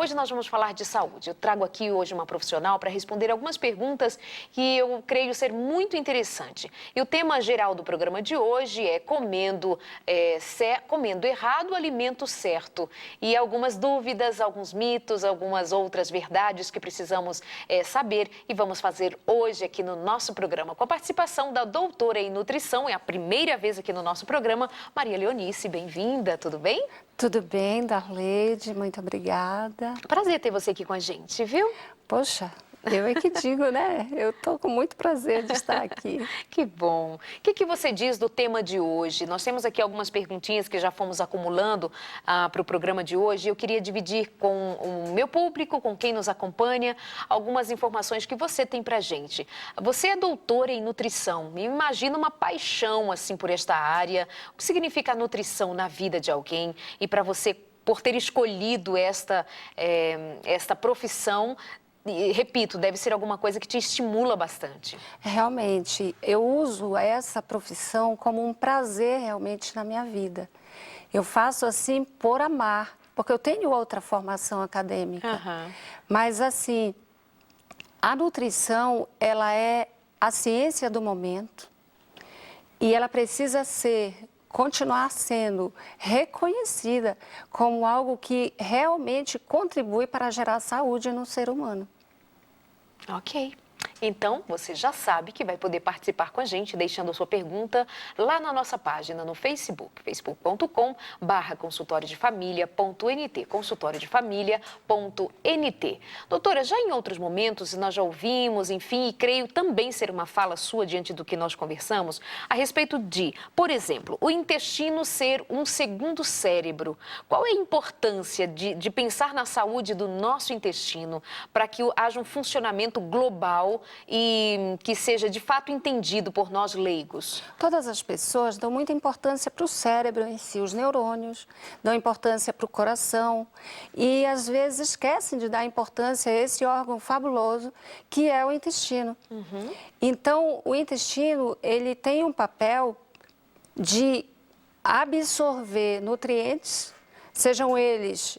Hoje nós vamos falar de saúde. Eu trago aqui hoje uma profissional para responder algumas perguntas que eu creio ser muito interessante. E o tema geral do programa de hoje é comendo errado, alimento certo. E algumas dúvidas, alguns mitos, algumas outras verdades que precisamos saber e vamos fazer hoje aqui no nosso programa com a participação da doutora em nutrição, é a primeira vez aqui no nosso programa, Maria Leonice, bem-vinda, tudo bem? Tudo bem, Darleide, muito obrigada. Prazer ter você aqui com a gente, viu? Poxa, eu é que digo, né? Eu estou com muito prazer de estar aqui. Que bom. O que você diz do tema de hoje? Nós temos aqui algumas perguntinhas que já fomos acumulando para o programa de hoje. Eu queria dividir com o meu público, com quem nos acompanha, algumas informações que você tem para a gente. Você é doutora em nutrição. Me imagina uma paixão assim por esta área. O que significa a nutrição na vida de alguém? E para você, por ter escolhido esta profissão, e, repito, deve ser alguma coisa que te estimula bastante. Realmente, eu uso essa profissão como um prazer realmente na minha vida. Eu faço assim por amar, porque eu tenho outra formação acadêmica. Mas assim, a nutrição, ela é a ciência do momento e ela precisa continuar sendo reconhecida como algo que realmente contribui para gerar saúde no ser humano. Ok. Então, você já sabe que vai poder participar com a gente, deixando a sua pergunta lá na nossa página no Facebook, facebook.com/consultoriodefamilia.nt, consultoriodefamilia.nt. Doutora, já em outros momentos, nós já ouvimos, enfim, e creio também ser uma fala sua diante do que nós conversamos, a respeito de, por exemplo, o intestino ser um segundo cérebro. Qual é a importância de pensar na saúde do nosso intestino para que haja um funcionamento global e que seja de fato entendido por nós leigos? Todas as pessoas dão muita importância para o cérebro em si, os neurônios, dão importância para o coração e às vezes esquecem de dar importância a esse órgão fabuloso que é o intestino. Então, o intestino, ele tem um papel de absorver nutrientes, sejam eles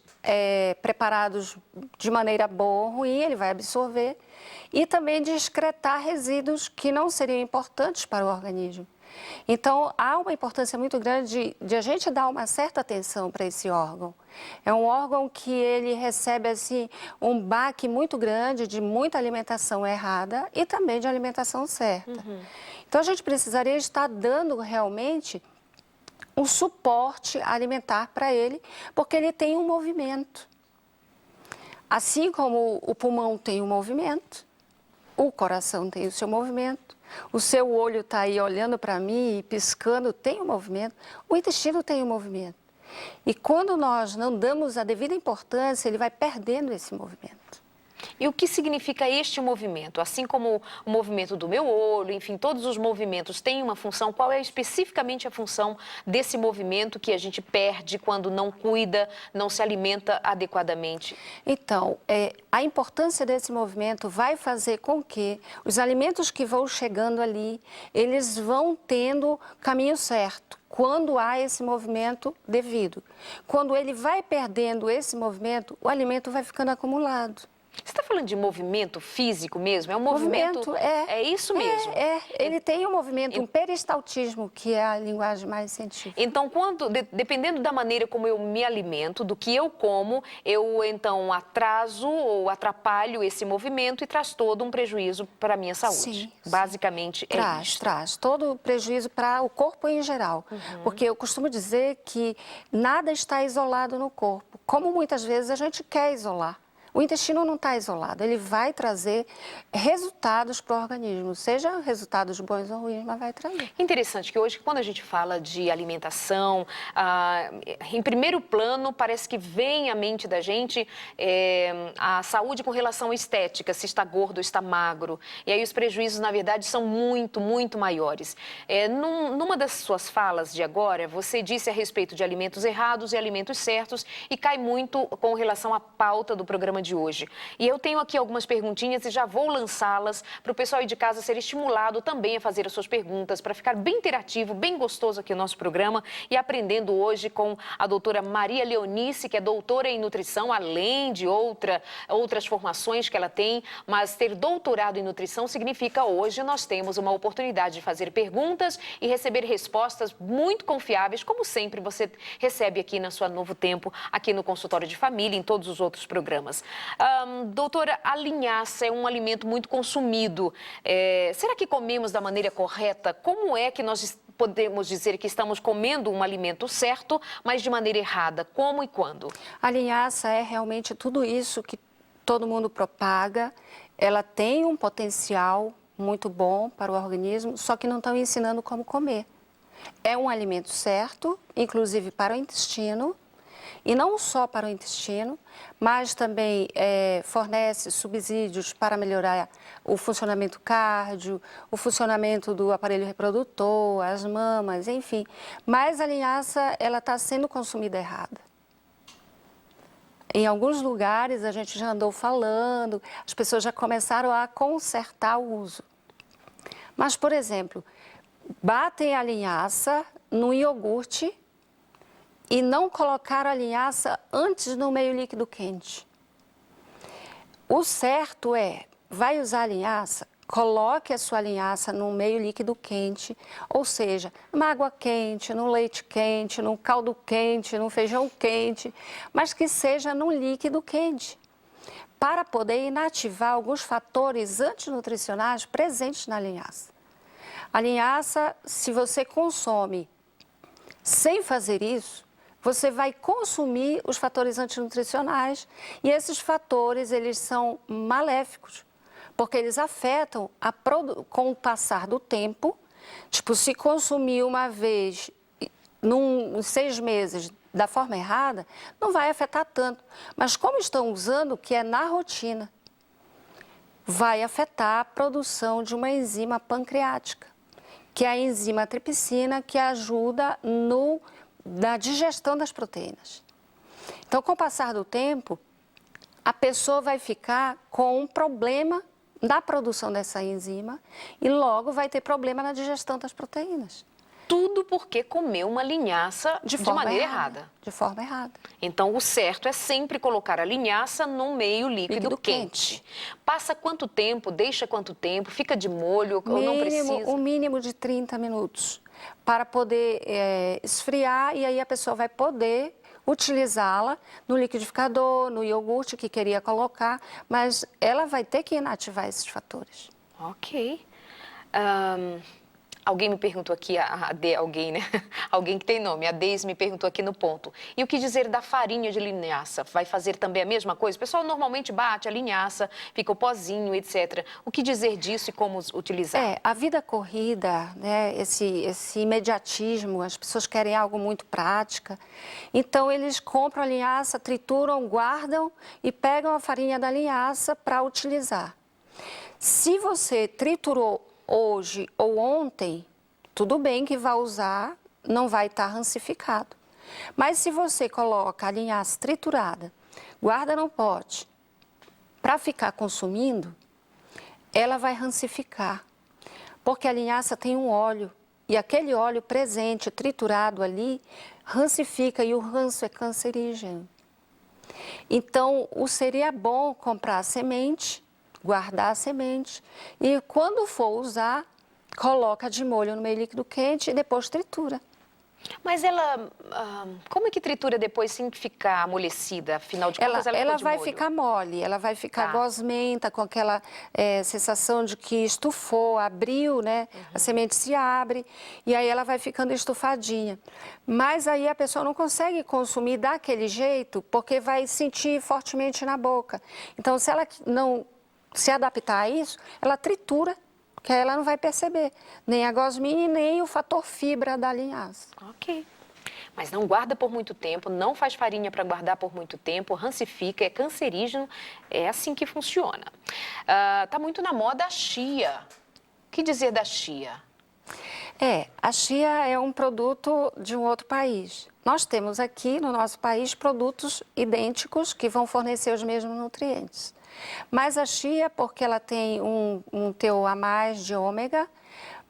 preparados de maneira boa ou ruim, ele vai absorver, e também de excretar resíduos que não seriam importantes para o organismo. Então, há uma importância muito grande de a gente dar uma certa atenção para esse órgão. É um órgão que ele recebe assim, um baque muito grande de muita alimentação errada e também de alimentação certa. Então, a gente precisaria estar dando realmente um suporte alimentar para ele, porque ele tem um movimento. Assim como o pulmão tem um movimento, o coração tem o seu movimento, o seu olho está aí olhando para mim e piscando, tem um movimento, o intestino tem um movimento. E quando nós não damos a devida importância, ele vai perdendo esse movimento. E o que significa este movimento? Assim como o movimento do meu olho, enfim, todos os movimentos têm uma função. Qual é especificamente a função desse movimento que a gente perde quando não cuida, não se alimenta adequadamente? Então, a importância desse movimento vai fazer com que os alimentos que vão chegando ali, eles vão tendo caminho certo. Quando há esse movimento devido. Quando ele vai perdendo esse movimento, o alimento vai ficando acumulado. Você está falando de movimento físico mesmo? É um movimento... É isso mesmo? Ele tem um movimento, um peristaltismo, que é a linguagem mais científica. Então, dependendo da maneira como eu me alimento, do que eu como, eu então atraso ou atrapalho esse movimento e traz todo um prejuízo para a minha saúde. Sim. Basicamente é isso. Traz todo o prejuízo para o corpo em geral. Porque eu costumo dizer que nada está isolado no corpo, como muitas vezes a gente quer isolar. O intestino não está isolado, ele vai trazer resultados para o organismo, seja resultados bons ou ruins, mas vai trazer. Interessante que hoje, quando a gente fala de alimentação, em primeiro plano, parece que vem à mente da gente a saúde com relação à estética, se está gordo ou está magro. E aí os prejuízos, na verdade, são muito, muito maiores. Numa das suas falas de agora, você disse a respeito de alimentos errados e alimentos certos e cai muito com relação à pauta do programa programa de hoje. E eu tenho aqui algumas perguntinhas e já vou lançá-las para o pessoal aí de casa ser estimulado também a fazer as suas perguntas, para ficar bem interativo, bem gostoso aqui o nosso programa e aprendendo hoje com a doutora Maria Leonice, que é doutora em nutrição, além de outras formações que ela tem, mas ter doutorado em nutrição significa hoje nós temos uma oportunidade de fazer perguntas e receber respostas muito confiáveis, como sempre você recebe aqui na sua Novo Tempo, aqui no Consultório de Família e em todos os outros programas. Doutora, a linhaça é um alimento muito consumido. Será que comemos da maneira correta? Como é que nós podemos dizer que estamos comendo um alimento certo, mas de maneira errada? Como e quando? A linhaça é realmente tudo isso que todo mundo propaga. Ela tem um potencial muito bom para o organismo, só que não estão ensinando como comer. É um alimento certo, inclusive para o intestino, e não só para o intestino, mas também fornece subsídios para melhorar o funcionamento cardio, o funcionamento do aparelho reprodutor, as mamas, enfim. Mas a linhaça, ela está sendo consumida errada. Em alguns lugares a gente já andou falando, as pessoas já começaram a consertar o uso. Mas, por exemplo, batem a linhaça no iogurte e não colocaram a linhaça antes no meio líquido quente. O certo é, vai usar a linhaça, coloque a sua linhaça no meio líquido quente, ou seja, numa água quente, no leite quente, num caldo quente, num feijão quente, mas que seja num líquido quente, para poder inativar alguns fatores antinutricionais presentes na linhaça. A linhaça, se você consome sem fazer isso, você vai consumir os fatores antinutricionais e esses fatores, eles são maléficos, porque eles afetam com o passar do tempo. Tipo, se consumir uma vez, em 6 meses, da forma errada, não vai afetar tanto. Mas como estão usando, que é na rotina, vai afetar a produção de uma enzima pancreática, que é a enzima tripsina, que ajuda na digestão das proteínas. Então, com o passar do tempo, a pessoa vai ficar com um problema na produção dessa enzima e logo vai ter problema na digestão das proteínas. Tudo porque comeu uma linhaça de maneira errada. De forma errada. Então, o certo é sempre colocar a linhaça no meio líquido quente. Passa quanto tempo? Deixa quanto tempo? Fica de molho ou não precisa? O mínimo de 30 minutos para poder esfriar e aí a pessoa vai poder utilizá-la no liquidificador, no iogurte que queria colocar, mas ela vai ter que inativar esses fatores. Ok. Alguém me perguntou aqui, alguém, né? Alguém que tem nome, a Deise me perguntou aqui no ponto. E o que dizer da farinha de linhaça? Vai fazer também a mesma coisa? O pessoal normalmente bate a linhaça, fica o pozinho, etc. O que dizer disso e como utilizar? A vida corrida, né, esse imediatismo, as pessoas querem algo muito prático. Então, eles compram a linhaça, trituram, guardam e pegam a farinha da linhaça para utilizar. Se você triturou hoje ou ontem, tudo bem que vai usar, não vai estar rancificado. Mas se você coloca a linhaça triturada, guarda no pote, para ficar consumindo, ela vai rancificar. Porque a linhaça tem um óleo, e aquele óleo presente, triturado ali, rancifica, e o ranço é cancerígeno. Então, seria bom comprar a semente, guardar a semente e quando for usar, coloca de molho no meio líquido quente e depois tritura. Mas ela, como é que tritura depois sem ficar amolecida? Afinal de contas, ela vai molho. ficar mole, ela vai ficar gosmenta, com aquela sensação de que estufou, abriu, né? A semente se abre e aí ela vai ficando estufadinha. Mas aí a pessoa não consegue consumir daquele jeito porque vai sentir fortemente na boca. Então, se ela não se adaptar a isso, ela tritura, que ela não vai perceber nem a gosmina nem o fator fibra da linhaça. Ok. Mas não guarda por muito tempo, não faz farinha para guardar por muito tempo, rancifica, é cancerígeno, é assim que funciona. Tá muito na moda a chia. O que dizer da chia? A chia é um produto de um outro país. nós temos aqui no nosso país produtos idênticos que vão fornecer os mesmos nutrientes. Mas a chia, porque ela tem um teor a mais de ômega,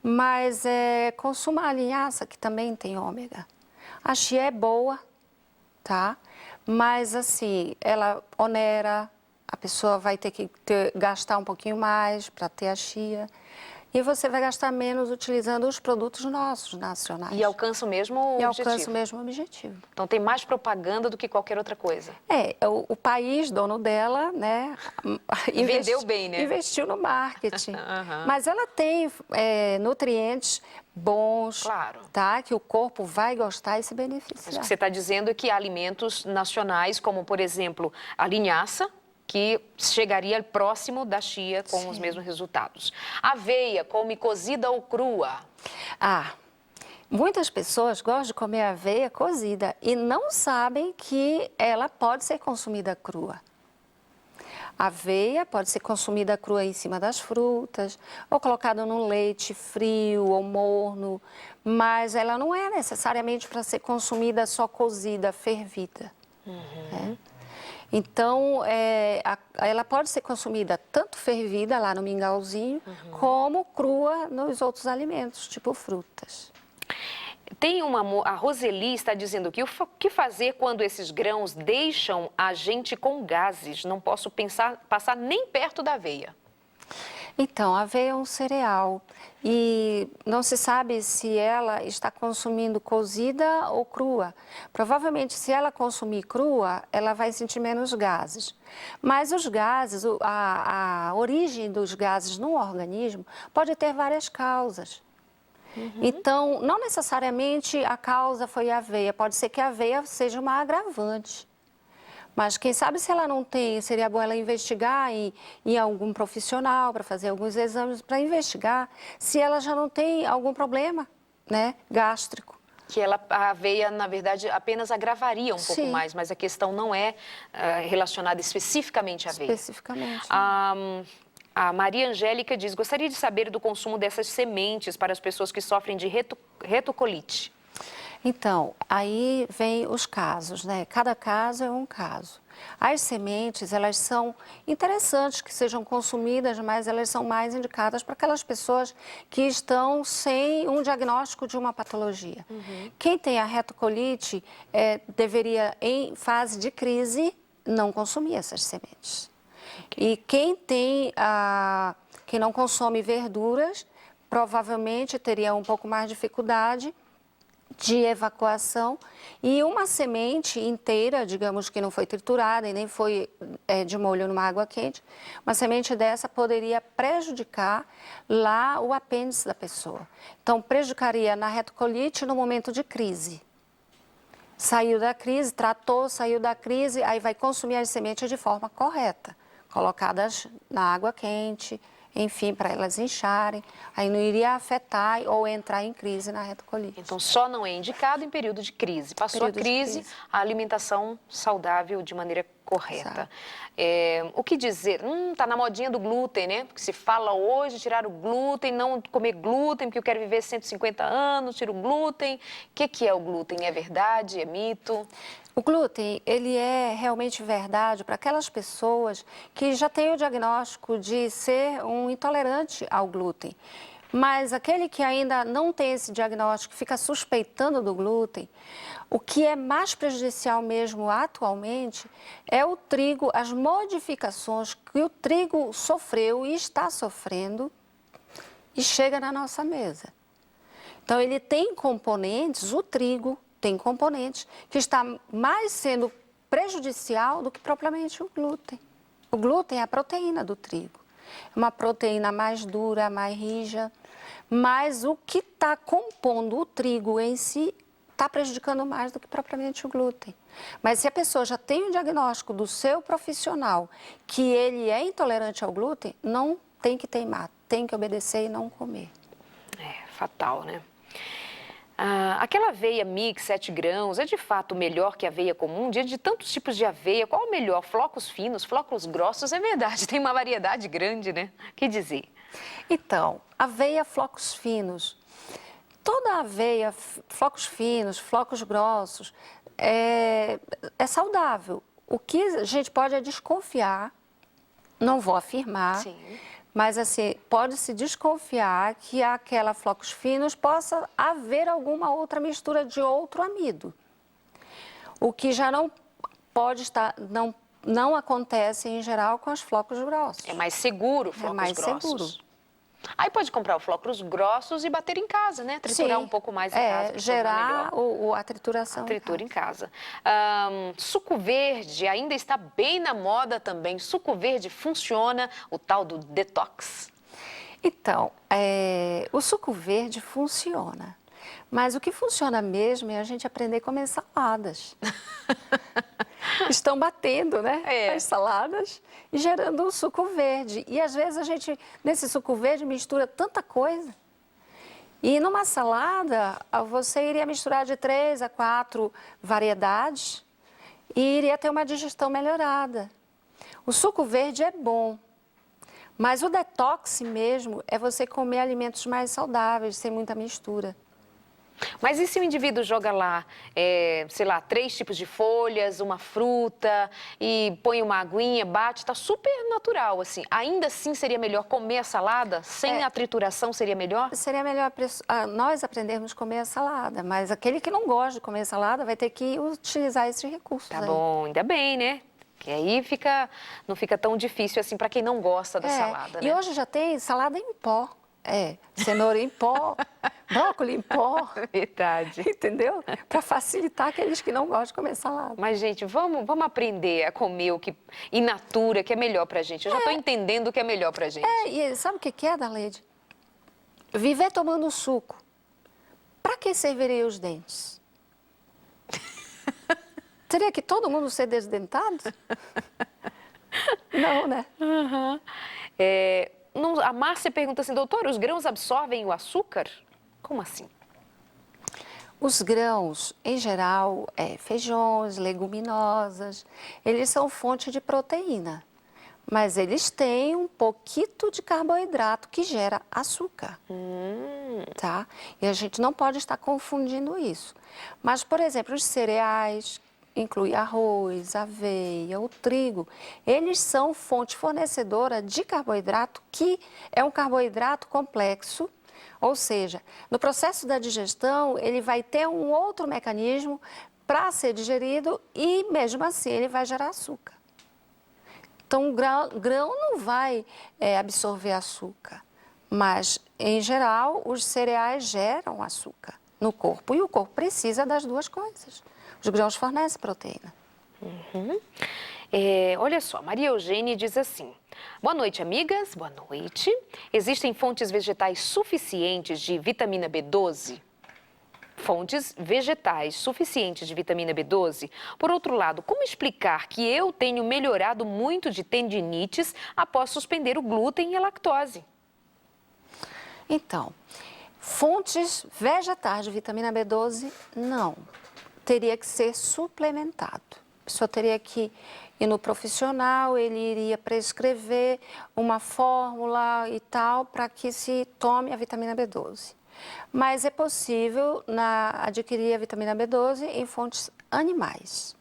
mas consuma a linhaça, que também tem ômega. A chia é boa, tá? Mas assim, ela onera, a pessoa vai ter que gastar um pouquinho mais para ter a chia. E você vai gastar menos utilizando os produtos nossos, nacionais. E alcança o mesmo objetivo. E alcança o mesmo objetivo. Então tem mais propaganda do que qualquer outra coisa. O país, dono dela, né? Vendeu bem, né? Investiu no marketing. Mas ela tem nutrientes bons, claro, tá? Que o corpo vai gostar e se beneficiar. Mas o que você está dizendo é que há alimentos nacionais, como, por exemplo, a linhaça, que chegaria próximo da chia com os mesmos resultados. Aveia, come cozida ou crua? Muitas pessoas gostam de comer aveia cozida e não sabem que ela pode ser consumida crua. A aveia pode ser consumida crua em cima das frutas, ou colocada no leite frio ou morno, mas ela não é necessariamente para ser consumida só cozida, fervida. Então, ela pode ser consumida tanto fervida lá no mingauzinho, como crua nos outros alimentos, tipo frutas. A Roseli está dizendo que o que fazer quando esses grãos deixam a gente com gases? Não posso passar nem perto da aveia. Então, a aveia é um cereal e não se sabe se ela está consumindo cozida ou crua. Provavelmente, se ela consumir crua, ela vai sentir menos gases. Mas os gases, a origem dos gases no organismo pode ter várias causas. Então, não necessariamente a causa foi a aveia, pode ser que a aveia seja uma agravante. Mas quem sabe se ela não tem, seria bom ela investigar em algum profissional para fazer alguns exames para investigar se ela já não tem algum problema, né, gástrico. Que a aveia, na verdade, apenas agravaria um pouco mais, mas a questão não é relacionada especificamente à aveia. Especificamente. A Maria Angélica diz, gostaria de saber do consumo dessas sementes para as pessoas que sofrem de retocolite. Então, aí vem os casos, né? Cada caso é um caso. As sementes, elas são interessantes que sejam consumidas, mas elas são mais indicadas para aquelas pessoas que estão sem um diagnóstico de uma patologia. Quem tem a retocolite deveria, em fase de crise, não consumir essas sementes. E quem não consome verduras, provavelmente teria um pouco mais de dificuldade de evacuação, e uma semente inteira, digamos que não foi triturada e nem foi de molho numa água quente, uma semente dessa poderia prejudicar lá o apêndice da pessoa. Então, prejudicaria na retocolite no momento de crise. Saiu da crise, tratou, saiu da crise, aí vai consumir as sementes de forma correta, colocadas na água quente, enfim, para elas incharem, aí não iria afetar ou entrar em crise na retocolite. Então, só não é indicado em período de crise. Passou a crise, a alimentação saudável de maneira correta. O que dizer? Tá na modinha do glúten, né? Porque se fala hoje tirar o glúten, não comer glúten, porque eu quero viver 150 anos, tiro o glúten. O que é o glúten? É verdade? É mito? O glúten, ele é realmente verdade para aquelas pessoas que já têm o diagnóstico de ser um intolerante ao glúten. Mas aquele que ainda não tem esse diagnóstico, fica suspeitando do glúten, o que é mais prejudicial mesmo atualmente é o trigo, as modificações que o trigo sofreu e está sofrendo e chega na nossa mesa. Então, ele tem componentes, o trigo tem componentes que está mais sendo prejudicial do que propriamente o glúten. O glúten é a proteína do trigo. É uma proteína mais dura, mais rija, mas o que está compondo o trigo em si está prejudicando mais do que propriamente o glúten. Mas se a pessoa já tem um diagnóstico do seu profissional que ele é intolerante ao glúten, não tem que teimar, tem que obedecer e não comer. É fatal, né? Aquela aveia mix 7 grãos é de fato melhor que a aveia comum? Diante de tantos tipos de aveia, qual é o melhor? Flocos finos, flocos grossos? É verdade, tem uma variedade grande, né? O que dizer? Então, aveia flocos finos. toda a aveia, flocos finos, flocos grossos, é saudável. O que a gente pode é desconfiar, não vou afirmar, Sim. mas assim, pode-se desconfiar que aquela flocos finos possa haver alguma outra mistura de outro amido. O que já não pode estar, não acontece em geral com os flocos grossos. É mais seguro flocos mais grossos. seguro. Aí pode comprar os flocos grossos e bater em casa, né? Triturar Sim, um pouco mais em casa. Que gerar a trituração tritura em em casa. Suco verde ainda está bem na moda também. Suco verde funciona, o tal do detox. Então, o suco verde funciona, mas o que funciona mesmo é a gente aprender a comer saladas. Estão batendo, né, as saladas e gerando um suco verde. E às vezes a gente, nesse suco verde, mistura tanta coisa. E numa salada, você iria misturar de 3 a 4 variedades e iria ter uma digestão melhorada. O suco verde é bom, mas o detox mesmo é você comer alimentos mais saudáveis, sem muita mistura. Mas e se o indivíduo joga lá, sei lá, 3 tipos de folhas, uma fruta e põe uma aguinha, bate, tá super natural, assim. Ainda assim seria melhor comer a salada? Sem a trituração seria melhor? Seria melhor nós aprendermos a comer a salada, mas aquele que não gosta de comer salada vai ter que utilizar esses recursos. Tá bom, ainda bem, né? Que aí não fica tão difícil assim para quem não gosta da salada, né? E hoje já tem salada em pó. Cenoura em pó, brócolis em pó. Verdade. Entendeu? Para facilitar aqueles que não gostam de comer salada. Mas, gente, vamos aprender a comer o que in natura, que é melhor pra gente. Eu já estou entendendo o que é melhor pra gente. E sabe o que é, Darleide? Viver tomando suco. Para que serviriam os dentes? Teria que todo mundo ser desdentado? Não, né? Uhum. A Márcia pergunta assim, doutora, os grãos absorvem o açúcar? Como assim? Os grãos, em geral, feijões, leguminosas, eles são fonte de proteína, mas eles têm um pouquito de carboidrato que gera açúcar, tá? E a gente não pode estar confundindo isso. Mas, por exemplo, os cereais, inclui arroz, aveia, o trigo, eles são fonte fornecedora de carboidrato, que é um carboidrato complexo, ou seja, no processo da digestão, ele vai ter um outro mecanismo para ser digerido e, mesmo assim, ele vai gerar açúcar. Então, o grão não vai absorver açúcar, mas, em geral, os cereais geram açúcar no corpo e o corpo precisa das duas coisas. Os grãos fornecem proteína. Olha só, Maria Eugênia diz assim, boa noite, amigas, boa noite. Existem fontes vegetais suficientes de vitamina B12? Fontes vegetais suficientes de vitamina B12? Por outro lado, como explicar que eu tenho melhorado muito de tendinites após suspender o glúten e a lactose? Então, fontes vegetais de vitamina B12, não. Teria que ser suplementado. A pessoa teria que ir no profissional, ele iria prescrever uma fórmula e tal para que se tome a vitamina B12. Mas é possível adquirir a vitamina B12 em fontes animais,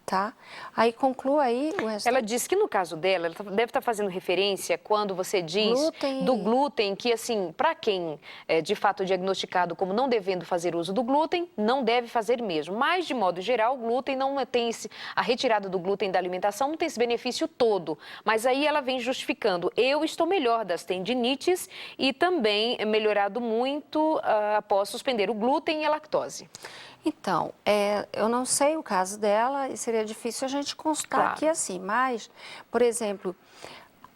tá? Aí conclua aí o restante. Ela disse que no caso dela, ela deve estar fazendo referência quando você diz do glúten, que assim, para quem é de fato diagnosticado como não devendo fazer uso do glúten, não deve fazer mesmo. Mas, de modo geral, o glúten não tem a retirada do glúten da alimentação não tem esse benefício todo. Mas aí ela vem justificando, eu estou melhor das tendinites e também melhorado muito após suspender o glúten e a lactose. Então, eu não sei o caso dela e seria difícil a gente constar aqui assim, mas, por exemplo,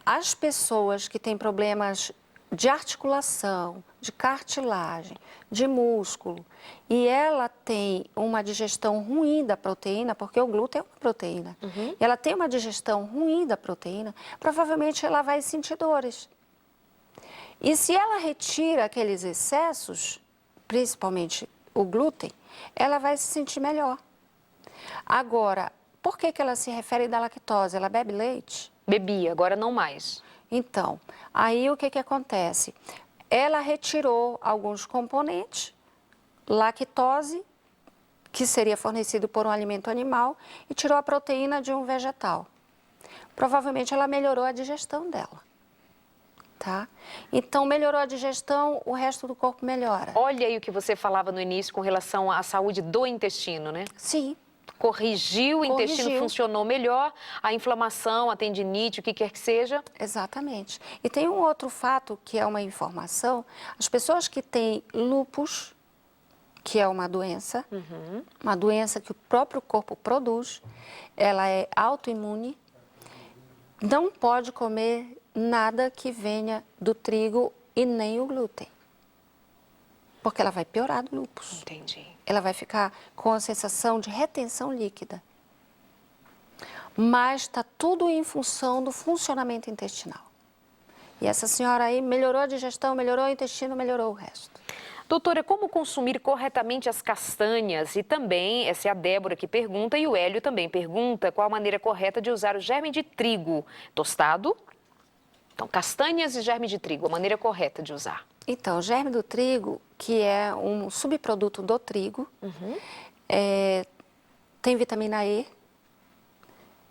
as pessoas que têm problemas de articulação, de cartilagem, de músculo, e ela tem uma digestão ruim da proteína, porque o glúten é uma proteína, e ela tem uma digestão ruim da proteína, provavelmente ela vai sentir dores. E se ela retira aqueles excessos, principalmente o glúten, ela vai se sentir melhor. Agora, por que ela se refere da lactose? Ela bebe leite? Bebia, agora não mais. Então, aí o que acontece? Ela retirou alguns componentes lactose, que seria fornecido por um alimento animal, e tirou a proteína de um vegetal. Provavelmente ela melhorou a digestão dela. Tá? Então, melhorou a digestão, o resto do corpo melhora. Olha aí o que você falava no início com relação à saúde do intestino, né? Sim. Corrigiu, o intestino funcionou melhor, a inflamação, a tendinite, o que quer que seja. Exatamente. E tem um outro fato que é uma informação: as pessoas que têm lúpus, que é uma doença que o próprio corpo produz, ela é autoimune, não pode comer nada que venha do trigo e nem o glúten, porque ela vai piorar do lúpus. Entendi. Ela vai ficar com a sensação de retenção líquida. Mas está tudo em função do funcionamento intestinal. E essa senhora aí melhorou a digestão, melhorou o intestino, melhorou o resto. Doutora, como consumir corretamente as castanhas? E também, essa é a Débora que pergunta, e o Hélio também pergunta qual a maneira correta de usar o germe de trigo tostado. Então, castanhas e germe de trigo, a maneira correta de usar. Então, o germe do trigo, que é um subproduto do trigo, tem vitamina E,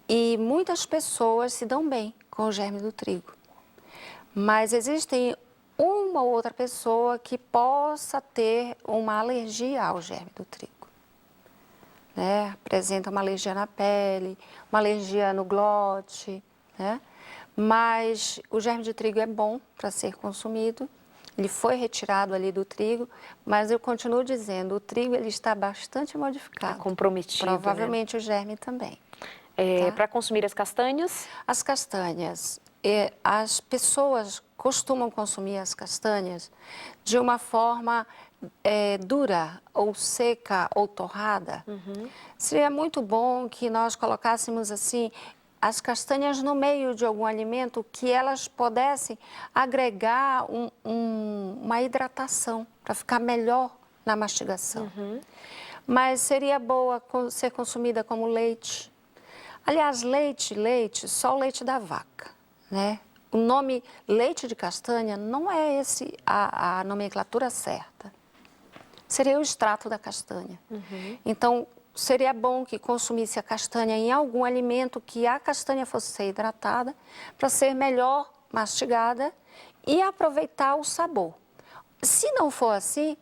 e muitas pessoas se dão bem com o germe do trigo. Mas existem uma ou outra pessoa que possa ter uma alergia ao germe do trigo. Né? Apresenta uma alergia na pele, uma alergia no glote, né? Mas o germe de trigo é bom para ser consumido. Ele foi retirado ali do trigo, mas eu continuo dizendo, o trigo ele está bastante modificado. Está comprometido, provavelmente, né? O germe também. Tá? Para consumir as castanhas? As castanhas, as pessoas costumam consumir as castanhas de uma forma dura, ou seca, ou torrada. Seria muito bom que nós colocássemos assim as castanhas no meio de algum alimento, que elas pudessem agregar uma hidratação para ficar melhor na mastigação. Mas seria boa ser consumida como leite. Aliás, leite, só o leite da vaca, né? O nome leite de castanha não é a nomenclatura certa. Seria o extrato da castanha. Então, seria bom que consumisse a castanha em algum alimento que a castanha fosse ser hidratada para ser melhor mastigada e aproveitar o sabor. Se não for assim,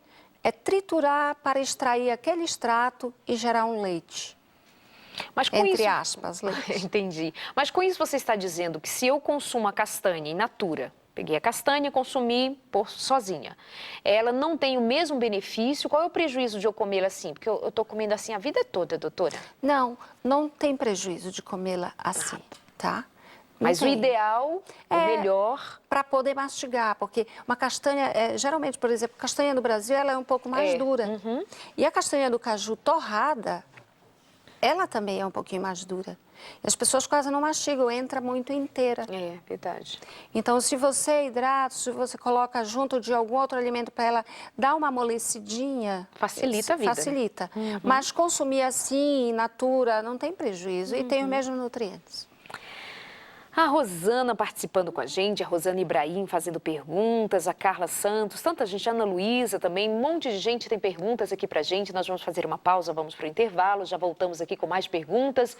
é triturar para extrair aquele extrato e gerar um leite. Mas com Entre isso... aspas, leite. Entendi. Mas com isso você está dizendo que se eu consumo a castanha in natura, peguei a castanha e consumi sozinha, ela não tem o mesmo benefício? Qual é o prejuízo de eu comê-la assim? Porque eu estou comendo assim a vida toda, doutora. Não tem prejuízo de comê-la assim, tá? Mas o ideal, o melhor... Para poder mastigar, porque uma castanha, geralmente, por exemplo, a castanha do Brasil, ela é um pouco mais dura. E a castanha do caju torrada, ela também é um pouquinho mais dura. E as pessoas quase não mastigam, entra muito inteira. É, verdade. Então, se você hidrata, se você coloca junto de algum outro alimento para ela dar uma amolecidinha... Facilita a vida. Facilita. Mas consumir assim, in natura, não tem prejuízo e tem os mesmos nutrientes. A Rosana participando com a gente, a Rosana Ibrahim fazendo perguntas, a Carla Santos, tanta gente, a Ana Luísa também, um monte de gente tem perguntas aqui pra gente. Nós vamos fazer uma pausa, vamos para o intervalo, já voltamos aqui com mais perguntas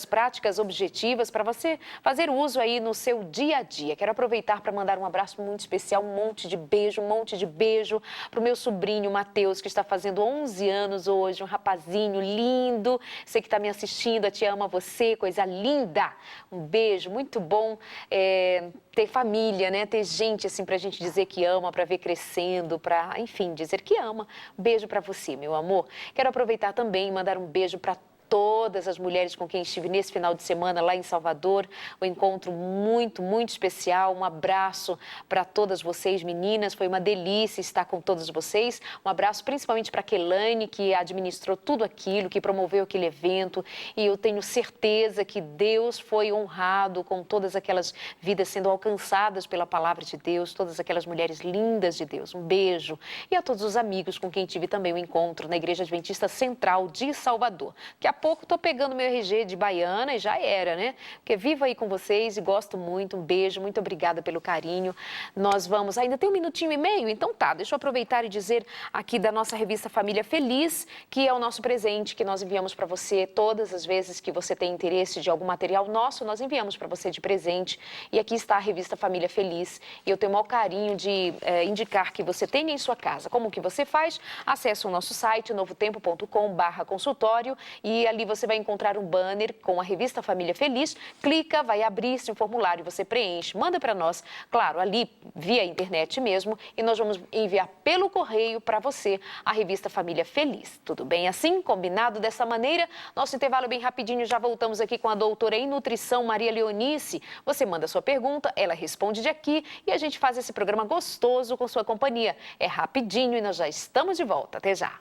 práticas, objetivas, para você fazer uso aí no seu dia a dia. Quero aproveitar para mandar um abraço muito especial, um monte de beijo pro meu sobrinho Matheus, que está fazendo 11 anos hoje, um rapazinho lindo. Você que está me assistindo, a Te Ama Você, coisa linda. Um beijo, muito bom ter família, né? Ter gente assim pra gente dizer que ama, pra ver crescendo, pra, enfim, dizer que ama. Beijo pra você, meu amor. Quero aproveitar também e mandar um beijo pra todas as mulheres com quem estive nesse final de semana lá em Salvador. Um encontro muito, muito especial. Um abraço para todas vocês, meninas. Foi uma delícia estar com todas vocês. Um abraço principalmente para a Kelane, que administrou tudo aquilo, que promoveu aquele evento. E eu tenho certeza que Deus foi honrado com todas aquelas vidas sendo alcançadas pela palavra de Deus, todas aquelas mulheres lindas de Deus. Um beijo. E a todos os amigos com quem tive também um encontro na Igreja Adventista Central de Salvador. Daqui a pouco tô pegando meu RG de baiana e já era, né? Porque vivo aí com vocês e gosto muito. Um beijo, muito obrigada pelo carinho. Nós vamos... Ainda tem 1 minutinho e meio? Então tá, deixa eu aproveitar e dizer aqui da nossa revista Família Feliz, que é o nosso presente que nós enviamos para você todas as vezes que você tem interesse de algum material nosso, nós enviamos para você de presente. E aqui está a revista Família Feliz. E eu tenho o maior carinho de indicar que você tenha em sua casa. Como que você faz? Acesse o nosso site, novotempo.com/consultório, e ali você vai encontrar um banner com a revista Família Feliz. Clica, vai abrir-se um formulário, você preenche, manda para nós, claro, ali via internet mesmo, e nós vamos enviar pelo correio para você a revista Família Feliz. Tudo bem assim? Combinado dessa maneira? Nosso intervalo é bem rapidinho, já voltamos aqui com a doutora em nutrição, Maria Leonice. Você manda sua pergunta, ela responde de aqui e a gente faz esse programa gostoso com sua companhia. É rapidinho e nós já estamos de volta. Até já!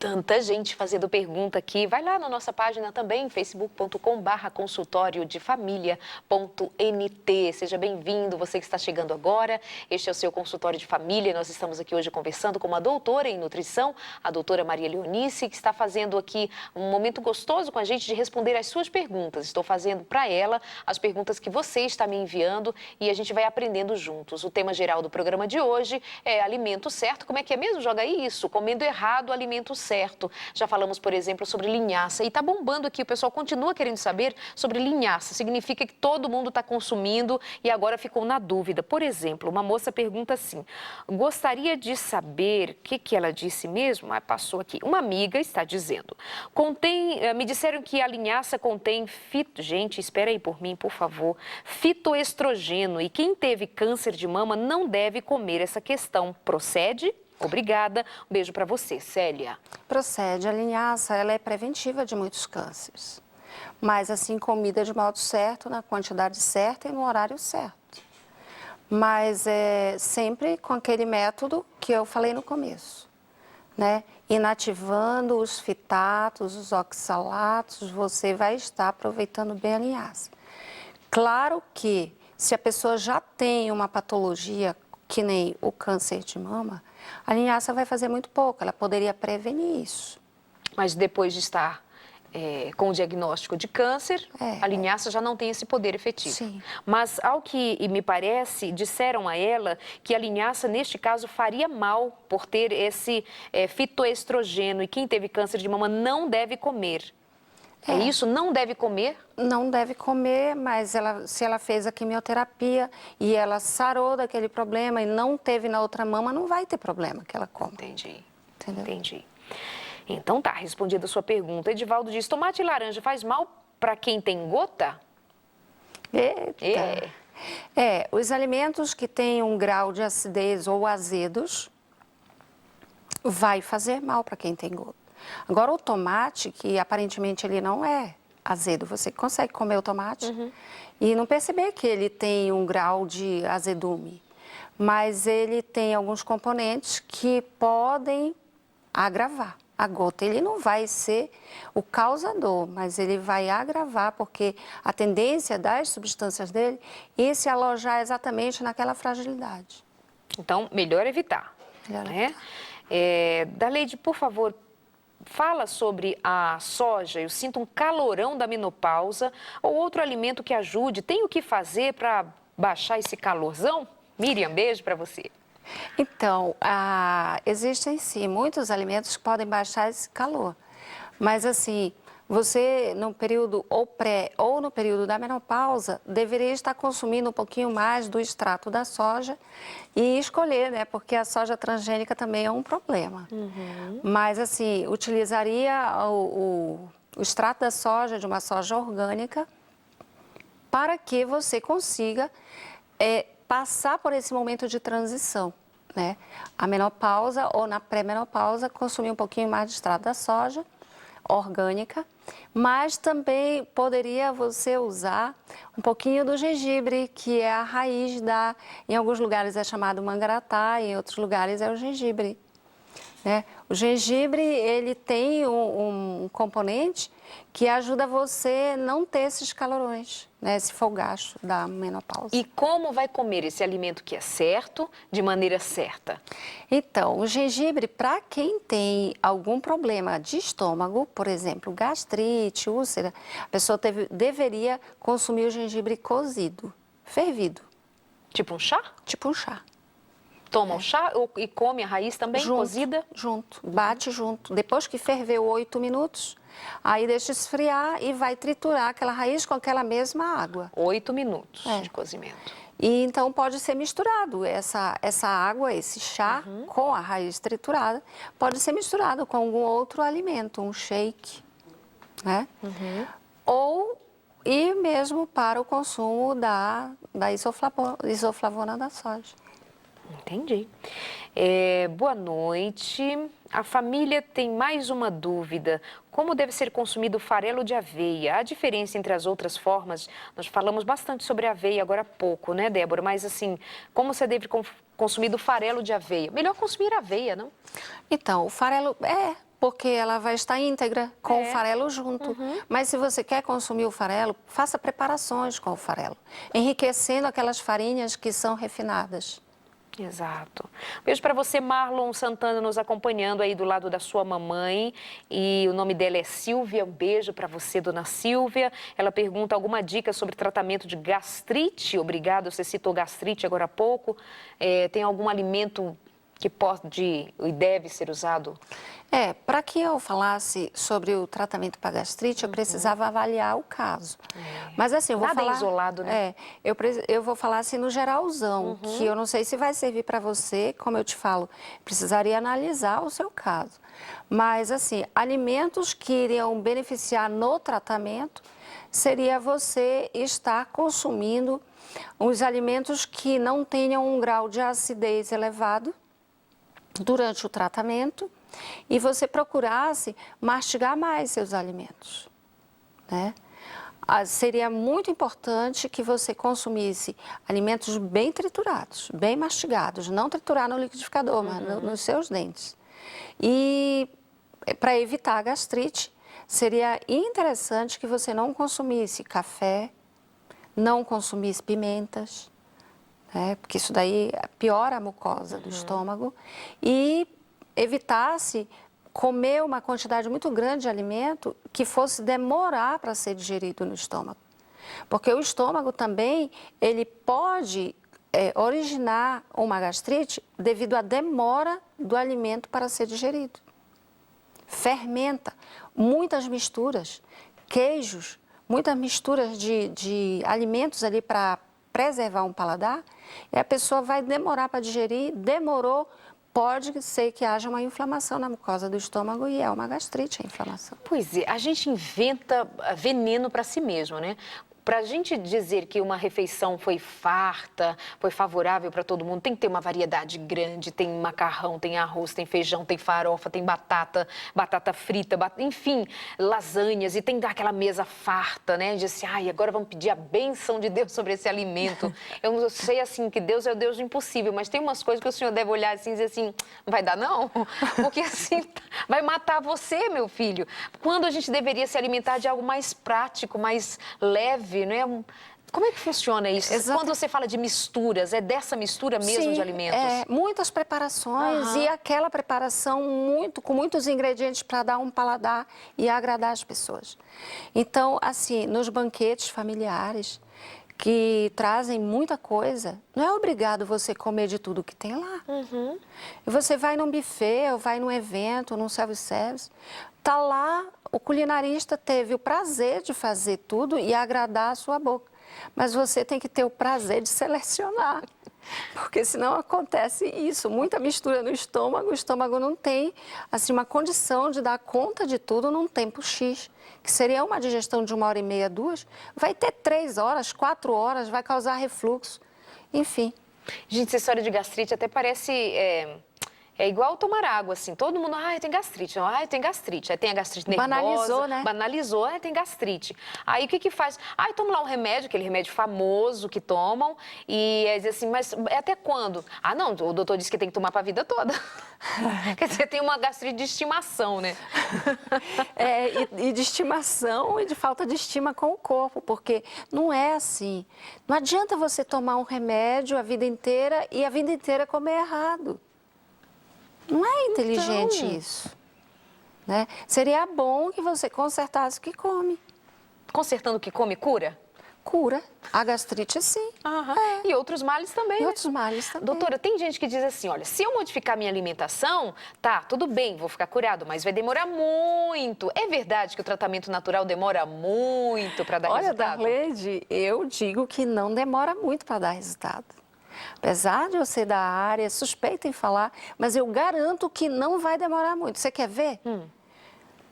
Tanta gente fazendo pergunta aqui. Vai lá na nossa página também, facebook.com/consultório de família.nt. Seja bem-vindo, você que está chegando agora. Este é o seu consultório de família. Nós estamos aqui hoje conversando com uma doutora em nutrição, a doutora Maria Leonice, que está fazendo aqui um momento gostoso com a gente de responder as suas perguntas. Estou fazendo para ela as perguntas que você está me enviando e a gente vai aprendendo juntos. O tema geral do programa de hoje é alimento certo. Como é que é mesmo? Joga aí isso. Comendo errado, alimento certo. Já falamos, por exemplo, sobre linhaça. E está bombando aqui, o pessoal continua querendo saber sobre linhaça. Significa que todo mundo está consumindo e agora ficou na dúvida. Por exemplo, uma moça pergunta assim, gostaria de saber, o que ela disse mesmo? Ah, passou aqui. Uma amiga está dizendo, me disseram que a linhaça contém gente, espera aí por mim, por favor, fitoestrogênio, e quem teve câncer de mama não deve comer essa questão. Procede? Obrigada. Um beijo para você, Célia. Procede. A linhaça, ela é preventiva de muitos cânceres. Mas, assim, comida de modo certo, na quantidade certa e no horário certo. Mas sempre com aquele método que eu falei no começo, né? Inativando os fitatos, os oxalatos, você vai estar aproveitando bem a linhaça. Claro que, se a pessoa já tem uma patologia, que nem o câncer de mama, a linhaça vai fazer muito pouco, ela poderia prevenir isso. Mas depois de estar com o diagnóstico de câncer, a linhaça já não tem esse poder efetivo. Sim. Mas, ao que me parece, disseram a ela que a linhaça, neste caso, faria mal por ter esse fitoestrogênio, e quem teve câncer de mama não deve comer. É isso? Não deve comer? Não deve comer, mas se ela fez a quimioterapia e ela sarou daquele problema e não teve na outra mama, não vai ter problema que ela coma. Entendi. Entendeu? Entendi. Então tá, respondida a sua pergunta. Edivaldo diz, tomate e laranja faz mal para quem tem gota? Eita! Os alimentos que têm um grau de acidez ou azedos vai fazer mal para quem tem gota. Agora, o tomate, que aparentemente ele não é azedo, você consegue comer o tomate e não perceber que ele tem um grau de azedume, mas ele tem alguns componentes que podem agravar. A gota, ele não vai ser o causador, mas ele vai agravar, porque a tendência das substâncias dele é se alojar exatamente naquela fragilidade. Então, melhor evitar. Melhor né? Daleide, por favor, fala sobre a soja. Eu sinto um calorão da menopausa ou outro alimento que ajude. Tem o que fazer para baixar esse calorzão? Miriam, beijo para você. Então, existem sim muitos alimentos que podem baixar esse calor. Mas assim, você no período ou pré ou no período da menopausa deveria estar consumindo um pouquinho mais do extrato da soja e escolher, né? Porque a soja transgênica também é um problema. Mas assim, utilizaria o extrato da soja, de uma soja orgânica, para que você consiga passar por esse momento de transição, né? A menopausa ou na pré-menopausa, consumir um pouquinho mais de extrato da soja orgânica, mas também poderia você usar um pouquinho do gengibre, que é a raiz em alguns lugares é chamado mangaratá, em outros lugares é o gengibre, né? O gengibre, ele tem um componente que ajuda você não ter esses calorões, né? Esse fogacho da menopausa. E como vai comer esse alimento que é certo, de maneira certa? Então, o gengibre, para quem tem algum problema de estômago, por exemplo, gastrite, úlcera, a pessoa deveria consumir o gengibre cozido, fervido. Tipo um chá? Tipo um chá. Toma o chá e come a raiz também, cozida? Junto, bate junto. Depois que ferveu 8 minutos, aí deixa esfriar e vai triturar aquela raiz com aquela mesma água. 8 minutos de cozimento. E então pode ser misturado essa água, esse chá com a raiz triturada, pode ser misturado com algum outro alimento, um shake, né? Ou e mesmo para o consumo da isoflavona da soja. Entendi. Boa noite. A família tem mais uma dúvida. Como deve ser consumido o farelo de aveia? A diferença entre as outras formas? Nós falamos bastante sobre a aveia agora há pouco, né, Débora? Mas assim, como você deve consumir o farelo de aveia? Melhor consumir aveia, não? Então, o farelo porque ela vai estar íntegra com o farelo junto. Mas se você quer consumir o farelo, faça preparações com o farelo, enriquecendo aquelas farinhas que são refinadas. Exato. Beijo para você, Marlon Santana, nos acompanhando aí do lado da sua mamãe. E o nome dela é Silvia. Um beijo para você, dona Silvia. Ela pergunta alguma dica sobre tratamento de gastrite. Obrigada, você citou gastrite agora há pouco. Tem algum alimento que pode e deve ser usado? Para que eu falasse sobre o tratamento para gastrite, eu precisava avaliar o caso. Mas assim, eu vou Nada falar... isolado, né? Eu vou falar assim no geralzão, que eu não sei se vai servir para você, como eu te falo, precisaria analisar o seu caso. Mas assim, alimentos que iriam beneficiar no tratamento, seria você estar consumindo os alimentos que não tenham um grau de acidez elevado durante o tratamento, e você procurasse mastigar mais seus alimentos, né? Seria muito importante que você consumisse alimentos bem triturados, bem mastigados, não triturar no liquidificador, mas nos seus dentes. E para evitar a gastrite, seria interessante que você não consumisse café, não consumisse pimentas, né? Porque isso daí piora a mucosa do estômago, e evitasse comer uma quantidade muito grande de alimento que fosse demorar para ser digerido no estômago. Porque o estômago também, ele pode originar uma gastrite devido à demora do alimento para ser digerido. Fermenta, muitas misturas, queijos, muitas misturas de alimentos ali para preservar um paladar, e a pessoa vai demorar para digerir, demorou, pode ser que haja uma inflamação na mucosa do estômago e é uma gastrite a inflamação. Pois é, a gente inventa veneno para si mesmo, né? Para a gente dizer que uma refeição foi farta, foi favorável para todo mundo, tem que ter uma variedade grande, tem macarrão, tem arroz, tem feijão, tem farofa, tem batata frita, enfim, lasanhas, e tem que dar aquela mesa farta, né? De assim, agora vamos pedir a bênção de Deus sobre esse alimento. Eu sei, assim, que Deus é o Deus do impossível, mas tem umas coisas que o senhor deve olhar assim e dizer assim, não vai dar não? Porque assim, vai matar você, meu filho. Quando a gente deveria se alimentar de algo mais prático, mais leve, não é? Como é que funciona isso? Quando você fala de misturas, é dessa mistura mesmo de alimentos? Muitas preparações e aquela preparação com muitos ingredientes para dar um paladar e agradar as pessoas. Então, assim, nos banquetes familiares que trazem muita coisa, não é obrigado você comer de tudo que tem lá. E você vai num buffet, ou vai num evento, num self-service, tá lá, o culinarista teve o prazer de fazer tudo e agradar a sua boca. Mas você tem que ter o prazer de selecionar, porque senão acontece isso, muita mistura no estômago, o estômago não tem assim, uma condição de dar conta de tudo num tempo X, que seria uma digestão de 1h30, 2, vai ter 3 horas, 4 horas, vai causar refluxo, enfim. Gente, essa história de gastrite até parece É igual tomar água, assim, todo mundo, tem gastrite, tem gastrite. Aí tem a gastrite nervosa. Banalizou, né? Banalizou, tem gastrite. Aí o que faz? Toma lá um remédio, aquele remédio famoso que tomam, e aí diz assim, mas até quando? Não, o doutor disse que tem que tomar para a vida toda. Quer dizer, tem uma gastrite de estimação, né? E de estimação e de falta de estima com o corpo, porque não é assim. Não adianta você tomar um remédio a vida inteira e a vida inteira comer errado. Não é inteligente isso, né? Seria bom que você consertasse o que come. Consertando o que come, cura? Cura. A gastrite, sim. E outros males também, E né? outros males também. Doutora, tem gente que diz assim, olha, se eu modificar minha alimentação, tá, tudo bem, vou ficar curado, mas vai demorar muito. É verdade que o tratamento natural demora muito para dar resultado? Olha, Darleide, eu digo que não demora muito para dar resultado. Apesar de eu ser da área, suspeita em falar, mas eu garanto que não vai demorar muito. Você quer ver?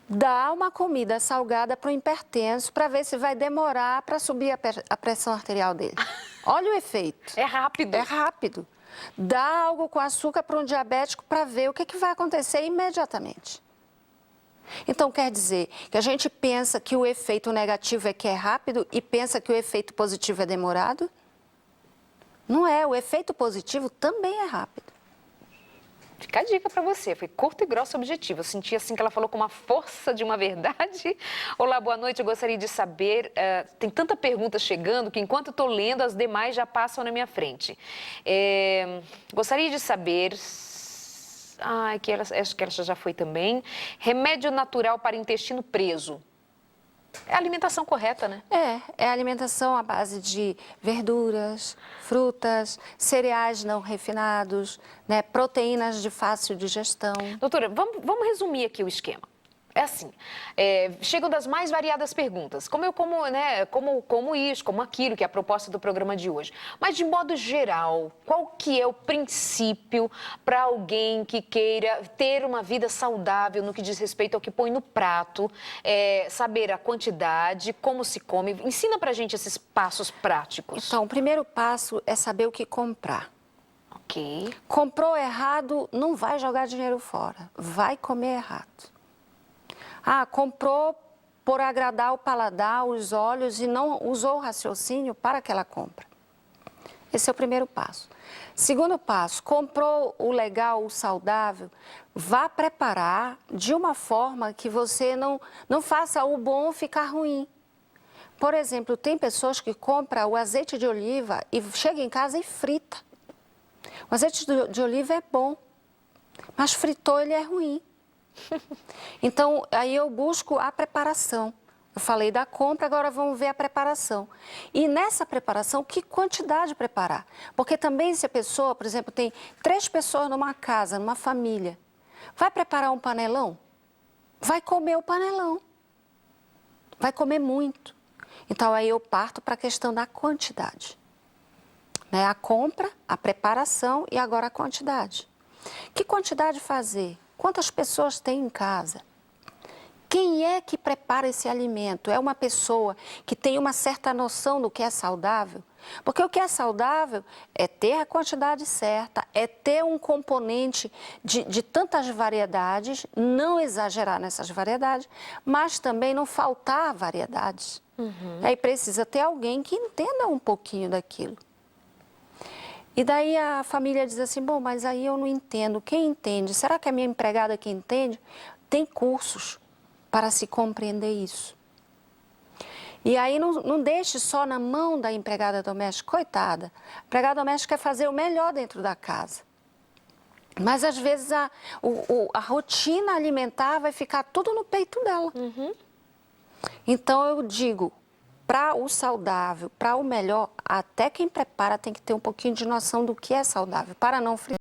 Dá uma comida salgada para o hipertenso para ver se vai demorar para subir a pressão arterial dele. Olha o efeito. É rápido. É rápido. Dá algo com açúcar para um diabético para ver o que vai acontecer imediatamente. Então, quer dizer que a gente pensa que o efeito negativo é que é rápido e pensa que o efeito positivo é demorado? Não é, o efeito positivo também é rápido. Fica a dica para você, foi curto e grosso objetivo. Eu senti assim que ela falou com uma força de uma verdade. Olá, boa noite, eu gostaria de saber, tem tanta pergunta chegando que enquanto eu estou lendo, as demais já passam na minha frente. Gostaria de saber, acho que ela já foi também, remédio natural para intestino preso. É a alimentação correta, né? É a alimentação à base de verduras, frutas, cereais não refinados, né, proteínas de fácil digestão. Doutora, vamos resumir aqui o esquema. É assim, chegam das mais variadas perguntas. Como eu como, né, como isso, como aquilo, que é a proposta do programa de hoje. Mas, de modo geral, qual que é o princípio para alguém que queira ter uma vida saudável no que diz respeito ao que põe no prato, saber a quantidade, como se come? Ensina pra gente esses passos práticos. Então, o primeiro passo é saber o que comprar. Ok. Comprou errado, não vai jogar dinheiro fora, vai comer errado. Comprou por agradar o paladar, os olhos e não usou o raciocínio para aquela compra. Esse é o primeiro passo. Segundo passo, comprou o legal, o saudável, vá preparar de uma forma que você não faça o bom ficar ruim. Por exemplo, tem pessoas que compram o azeite de oliva e chega em casa e frita. O azeite de oliva é bom, mas fritou ele é ruim. Então, aí eu busco a preparação. Eu falei da compra, agora vamos ver a preparação. E nessa preparação, que quantidade preparar? Porque também se a pessoa, por exemplo, tem 3 pessoas numa casa, numa família, vai preparar um panelão? Vai comer o panelão. Vai comer muito. Então, aí eu parto para a questão da quantidade. Né? A compra, a preparação e agora a quantidade. Que quantidade fazer? Quantas pessoas tem em casa? Quem é que prepara esse alimento? É uma pessoa que tem uma certa noção do que é saudável? Porque o que é saudável é ter a quantidade certa, é ter um componente de tantas variedades, não exagerar nessas variedades, mas também não faltar variedades. Aí precisa ter alguém que entenda um pouquinho daquilo. E daí a família diz assim, bom, mas aí eu não entendo. Quem entende? Será que a minha empregada que entende? Tem cursos para se compreender isso. E aí não deixe só na mão da empregada doméstica, coitada. A empregada doméstica quer fazer o melhor dentro da casa. Mas às vezes a rotina alimentar vai ficar tudo no peito dela. Então eu digo, para o saudável, para o melhor, até quem prepara tem que ter um pouquinho de noção do que é saudável, para não fritar.